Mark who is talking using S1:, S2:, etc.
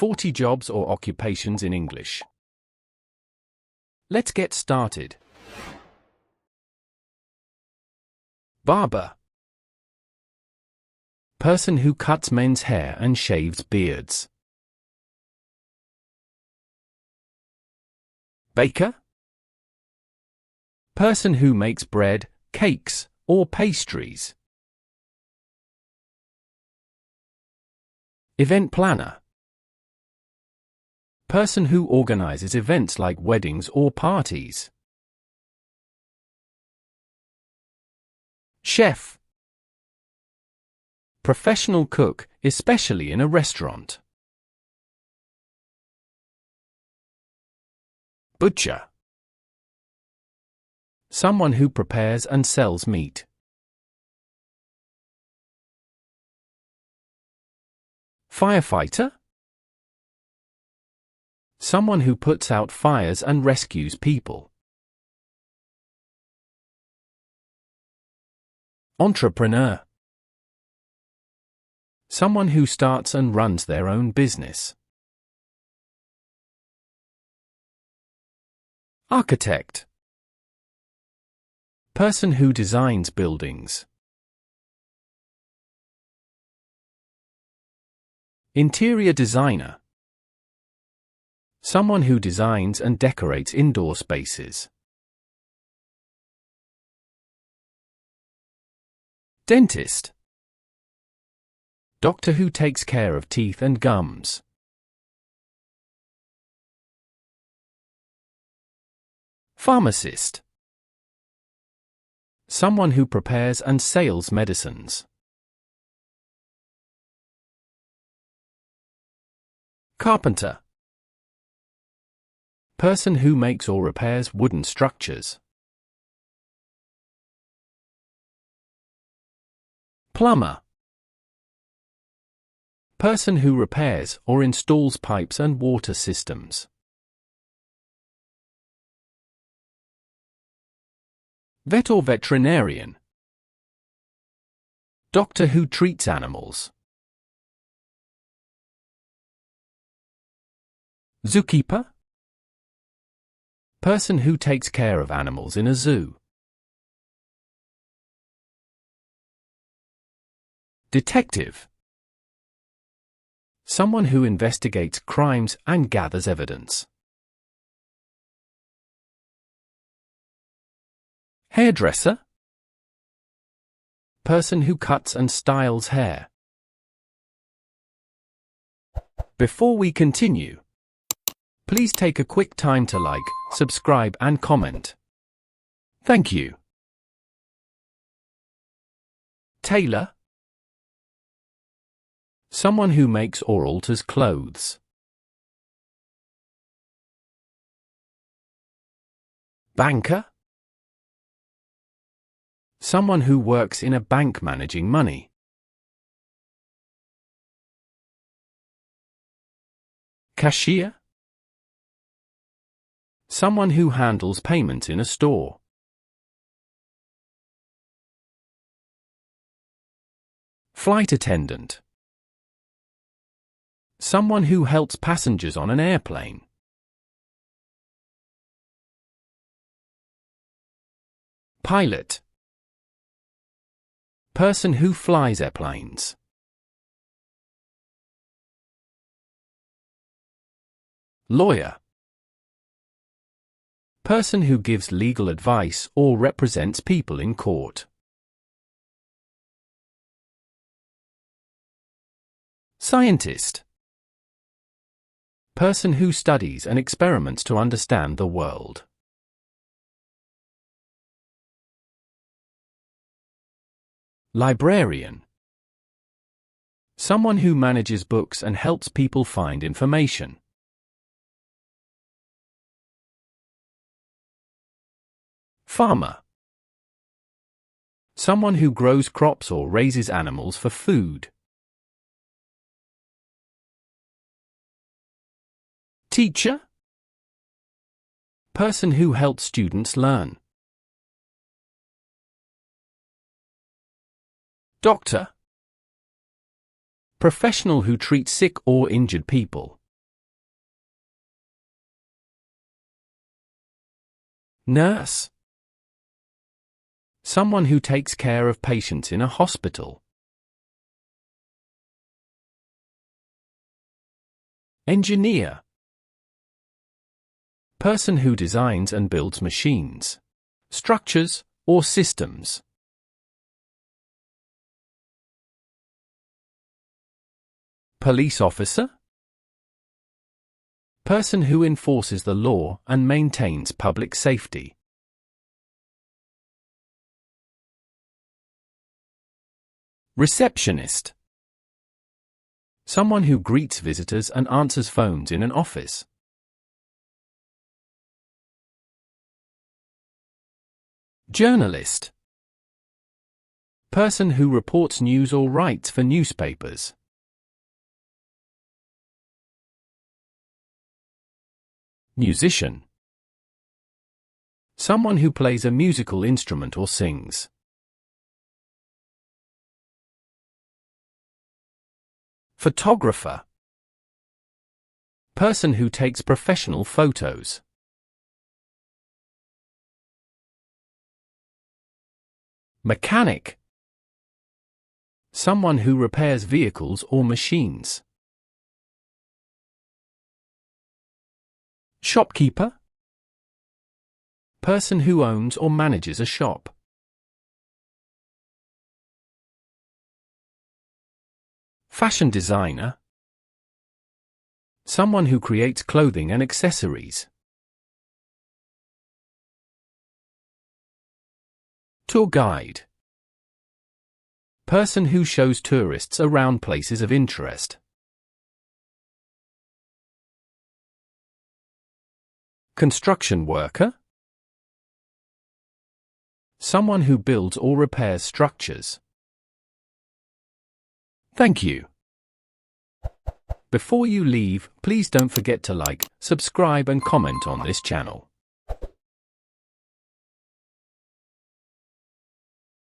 S1: 40 jobs or occupations in English. Let's get started. Barber. Person who cuts men's hair and shaves beards. Baker. Person who makes bread, cakes, or pastries. Event planner. Person who organizes events like weddings or parties. Chef. Professional cook, especially in a restaurant. Butcher. Someone who prepares and sells meat. Firefighter. Someone who puts out fires and rescues people. Entrepreneur. Someone who starts and runs their own business. Architect. Person who designs buildings. Interior designer. Someone who designs and decorates indoor spaces. Dentist. Doctor who takes care of teeth and gums. Pharmacist. Someone who prepares and sells medicines. Carpenter. Person who makes or repairs wooden structures. Plumber. Person who repairs or installs pipes and water systems. Vet or veterinarian. Doctor who treats animals. Zookeeper. Person who takes care of animals in a zoo. Detective. Someone who investigates crimes and gathers evidence. Hairdresser. Person who cuts and styles hair. Before we continue, please take a quick time to like, subscribe and comment. Thank you. Tailor. Someone who makes or alters clothes. Banker. Someone who works in a bank managing money. Cashier. Someone who handles payments in a store. Flight attendant. Someone who helps passengers on an airplane. Pilot. Person who flies airplanes. Lawyer. Person who gives legal advice or represents people in court. Scientist. Person who studies and experiments to understand the world. Librarian. Someone who manages books and helps people find information. Farmer. Someone who grows crops or raises animals for food. Teacher. Person who helps students learn. Doctor. Professional who treats sick or injured people. Nurse. Someone who takes care of patients in a hospital. Engineer. Person who designs and builds machines, structures, or systems. Police officer. Person who enforces the law and maintains public safety. Receptionist. Someone who greets visitors and answers phones in an office. Journalist. Person who reports news or writes for newspapers. Musician. Someone who plays a musical instrument or sings. Photographer. Person who takes professional photos. Mechanic. Someone who repairs vehicles or machines. Shopkeeper. Person who owns or manages a shop. Fashion designer. Someone who creates clothing and accessories. Tour guide. Person who shows tourists around places of interest. Construction worker. Someone who builds or repairs structures. Thank you. Before you leave, please don't forget to like, subscribe and comment on this channel.